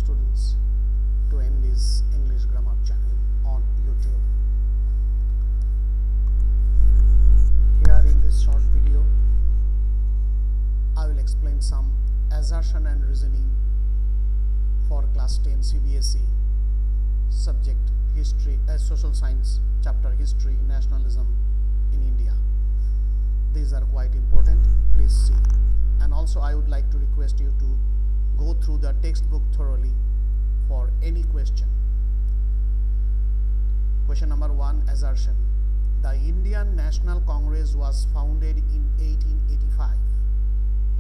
students to Andy's English Grammar channel on YouTube. Here in this short video, I will explain some assertion and reasoning for class 10 CBSE subject history, social science chapter history, nationalism in India. These are quite important, please see. And also I would like to request you to go through the textbook thoroughly for any question. Question number 1, assertion. The Indian National Congress was founded in 1885.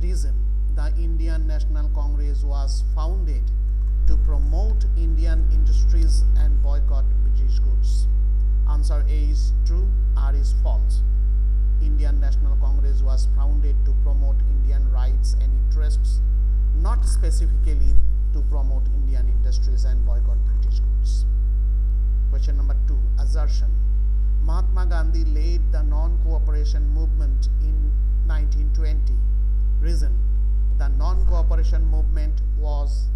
Reason: the Indian National Congress was founded to promote Indian industries and boycott British goods. Answer A is true, R is false. Indian National Congress was founded to promote Indian rights and interests, not specifically to promote Indian industries and boycott British goods. Question number 2, assertion. Mahatma Gandhi led the non-cooperation movement in 1920. Reason: the non-cooperation movement was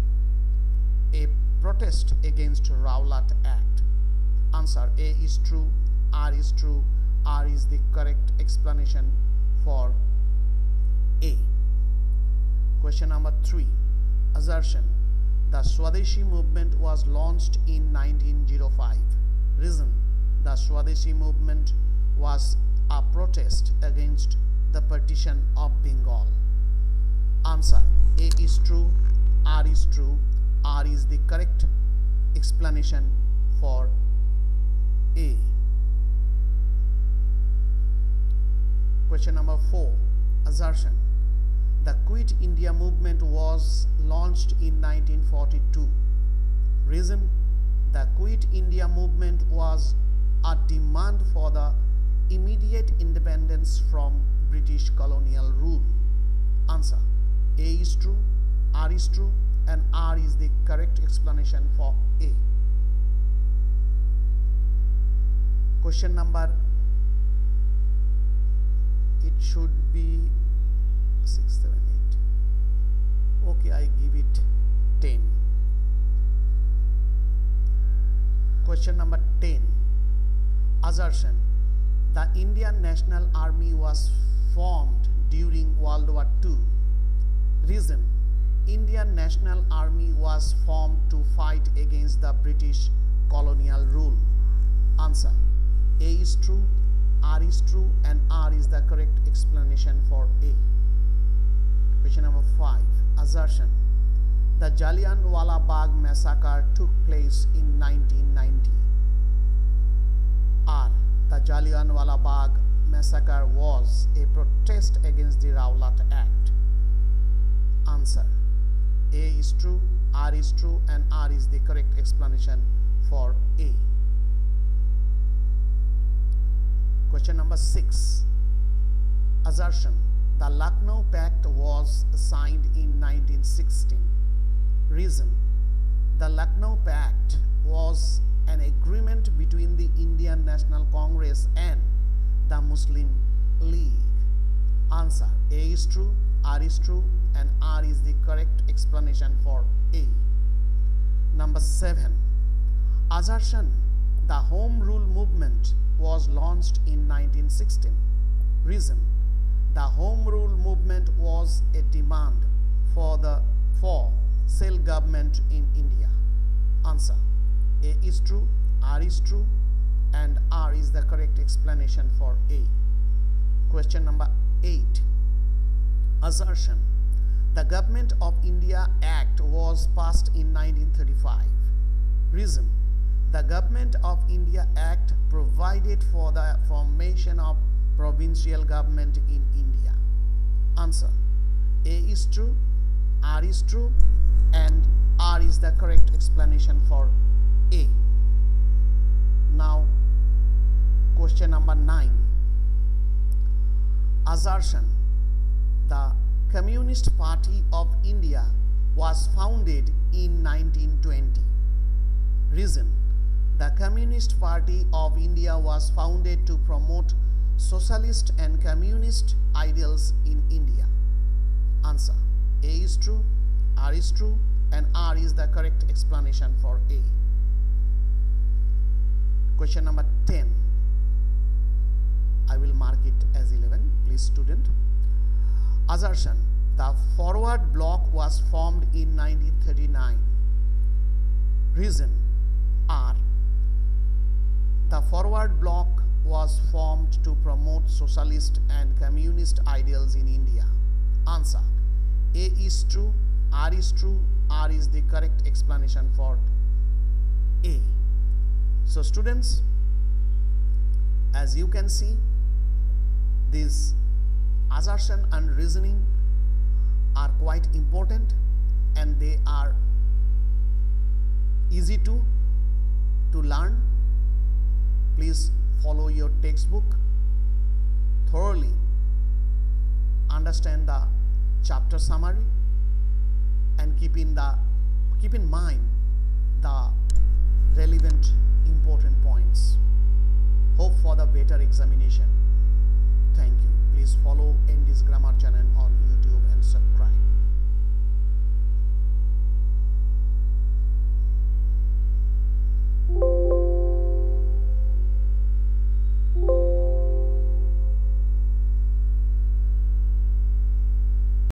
a protest against Rowlatt Act. Answer A is true, R is true, R is the correct explanation for A. Question number 3, assertion. The Swadeshi movement was launched in 1905. Reason: the Swadeshi movement was a protest against the partition of Bengal. Answer A is true, R is true, R is the correct explanation for A. Question number 4, assertion. The Quit India movement was launched in 1942. Reason: the Quit India movement was a demand for the immediate independence from British colonial rule. Answer A is true, R is true, and R is the correct explanation for A. Question number, it should be 6, 7, 8. Okay, I give it 10. Question number 10, assertion. The Indian National Army was formed during World War II. Reason: Indian National Army was formed to fight against the British colonial rule. Answer A is true, R is true, and R is the correct explanation for A. Question number 5, assertion. The Jallianwala Bagh massacre took place in 1990. R. The Jallianwala Bagh massacre was a protest against the Rowlatt Act. Answer A is true, R is true, and R is the correct explanation for A. Question number 6, assertion. The Lucknow Pact was signed in 1916. Reason: the Lucknow Pact was an agreement between the Indian National Congress and the Muslim League. Answer A is true, R is true, and R is the correct explanation for A. Number 7, assertion. The Home Rule movement was launched in 1916. Reason: the Home Rule movement was a demand for self-government in India. Answer A is true, R is true, and R is the correct explanation for A. Question number 8, assertion. The Government of India Act was passed in 1935. Reason: the Government of India Act provided for the formation of provincial government in India. Answer A is true, R is true, and R is the correct explanation for A. Now question number 9, assertion. The Communist Party of India was founded in 1920. Reason: the Communist Party of India was founded to promote socialist and communist ideals in India. Answer A is true, R is true, and R is the correct explanation for A. Question number 10. I will mark it as 11. Please, student. Assertion: the forward bloc was formed in 1939. Reason: R. The forward bloc was formed to promote socialist and communist ideals in India. Answer: A is true, R is true, R is the correct explanation for A. So students, as you can see, this assertion and reasoning are quite important and they are easy to learn. Please follow your textbook thoroughly, understand the chapter summary, and keep in mind the relevant important points. Hope for the better examination. Thank you. Please follow ND's Grammar channel on YouTube and subscribe.